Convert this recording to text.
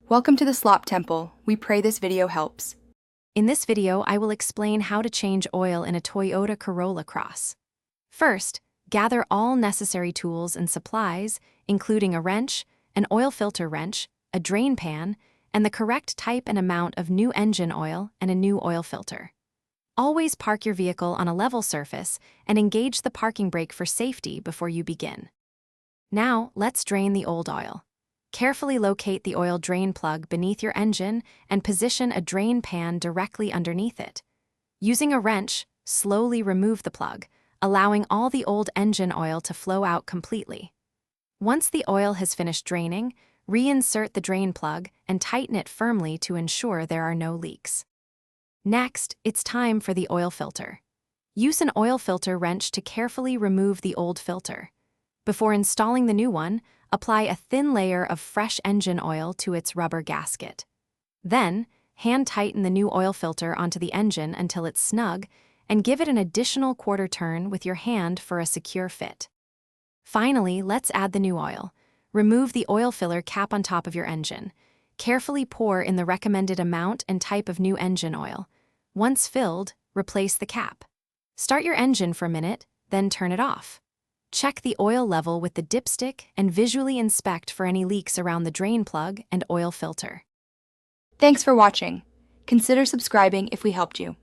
Welcome to the Slop Temple. We pray this video helps. In this video, I will explain how to change oil in a Toyota Corolla Cross. First, gather all necessary tools and supplies, including a wrench, an oil filter wrench, a drain pan, and the correct type and amount of new engine oil and a new oil filter. Always park your vehicle on a level surface and engage the parking brake for safety before you begin. Now, let's drain the old oil. Carefully locate the oil drain plug beneath your engine and position a drain pan directly underneath it. Using a wrench, slowly remove the plug, allowing all the old engine oil to flow out completely. Once the oil has finished draining, reinsert the drain plug and tighten it firmly to ensure there are no leaks. Next, it's time for the oil filter. Use an oil filter wrench to carefully remove the old filter. Before installing the new one, apply a thin layer of fresh engine oil to its rubber gasket. Then, hand-tighten the new oil filter onto the engine until it's snug, and give it an additional quarter turn with your hand for a secure fit. Finally, let's add the new oil. Remove the oil filler cap on top of your engine. Carefully pour in the recommended amount and type of new engine oil. Once filled, replace the cap. Start your engine for a minute, then turn it off. Check the oil level with the dipstick and visually inspect for any leaks around the drain plug and oil filter. Thanks for watching. Consider subscribing if we helped you.